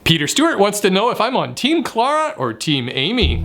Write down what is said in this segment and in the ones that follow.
Peter Stewart wants to know if I'm on Team Clara or Team Amy.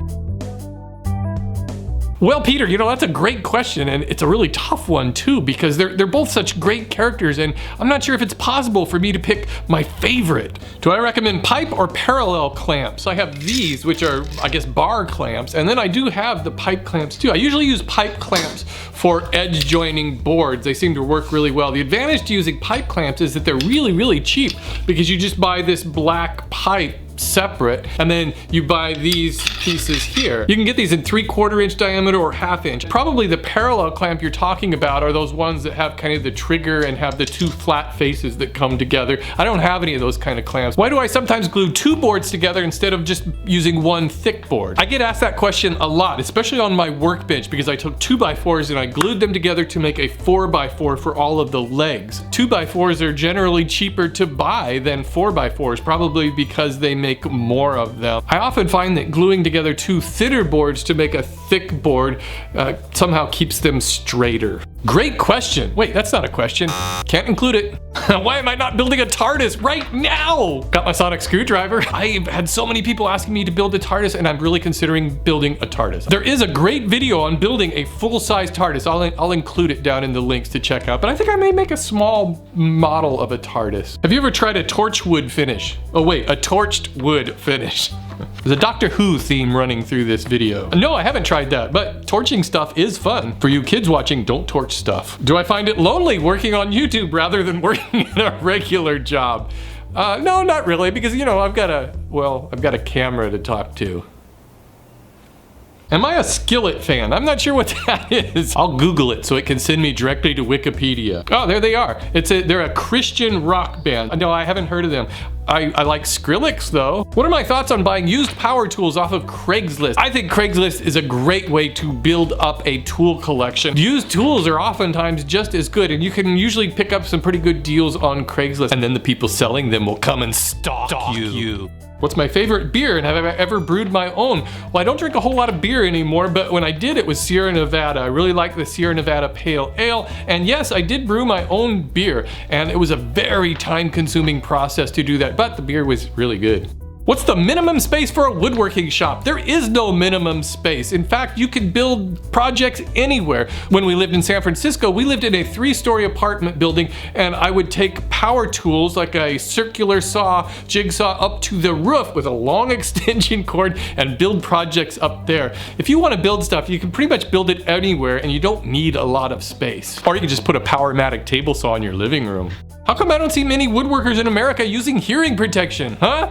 Well, Peter, you know, that's a great question, and it's a really tough one too, because they're both such great characters, and I'm not sure if it's possible for me to pick my favorite. Do I recommend pipe or parallel clamps? I have these, which are, I guess, bar clamps, and then I do have the pipe clamps too. I usually use pipe clamps for edge joining boards. They seem to work really well. The advantage to using pipe clamps is that they're really, really cheap, because you just buy this black pipe separate, and then you buy these pieces here. You can get these in 3/4 inch diameter or 1/2 inch. Probably the parallel clamp you're talking about are those ones that have kind of the trigger and have the two flat faces that come together. I don't have any of those kind of clamps. Why do I sometimes glue two boards together instead of just using one thick board? I get asked that question a lot, especially on my workbench, because I took 2x4s and I glued them together to make a 4x4 for all of the legs. 2x4s are generally cheaper to buy than 4x4s, probably because they make more of them. I often find that gluing together two thinner boards to make a thick board somehow keeps them straighter. Great question. Wait, that's not a question. Can't include it. Why am I not building a TARDIS right now? Got my sonic screwdriver. I've had so many people asking me to build a TARDIS, and I'm really considering building a TARDIS. There is a great video on building a full-size TARDIS. I'll include it down in the links to check out, but I think I may make a small model of a TARDIS. Have you ever tried a torch wood finish? Oh wait, a torched wood finish. There's a Doctor Who theme running through this video. No, I haven't tried that, but torching stuff is fun. For you kids watching, don't torch stuff. Do I find it lonely working on YouTube rather than working in a regular job? No, not really, because you know, I've got a camera to talk to. Am I a Skillet fan? I'm not sure what that is. I'll Google it so it can send me directly to Wikipedia. Oh, there they are. They're a Christian rock band. No, I haven't heard of them. I like Skrillex though. What are my thoughts on buying used power tools off of Craigslist? I think Craigslist is a great way to build up a tool collection. Used tools are oftentimes just as good, and you can usually pick up some pretty good deals on Craigslist, and then the people selling them will come and stalk you. What's my favorite beer, and have I ever brewed my own? Well, I don't drink a whole lot of beer anymore, but when I did, it was Sierra Nevada. I really like the Sierra Nevada Pale Ale, and yes, I did brew my own beer, and it was a very time-consuming process to do that, but the beer was really good. What's the minimum space for a woodworking shop? There is no minimum space. In fact, you can build projects anywhere. When we lived in San Francisco, we lived in a 3-story apartment building, and I would take power tools like a circular saw, jigsaw up to the roof with a long extension cord and build projects up there. If you want to build stuff, you can pretty much build it anywhere, and you don't need a lot of space. Or you can just put a Powermatic table saw in your living room. How come I don't see many woodworkers in America using hearing protection, huh?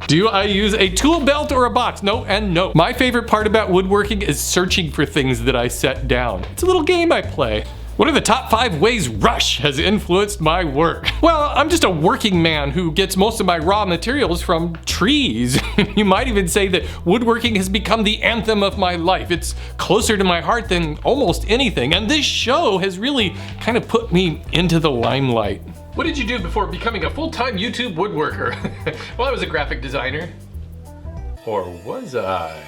Do I use a tool belt or a box? No and no. My favorite part about woodworking is searching for things that I set down. It's a little game I play. What are the top 5 ways Rush has influenced my work? Well, I'm just a working man who gets most of my raw materials from trees. You might even say that woodworking has become the anthem of my life. It's closer to my heart than almost anything, and this show has really kind of put me into the limelight. What did you do before becoming a full-time YouTube woodworker? Well, I was a graphic designer. Or was I?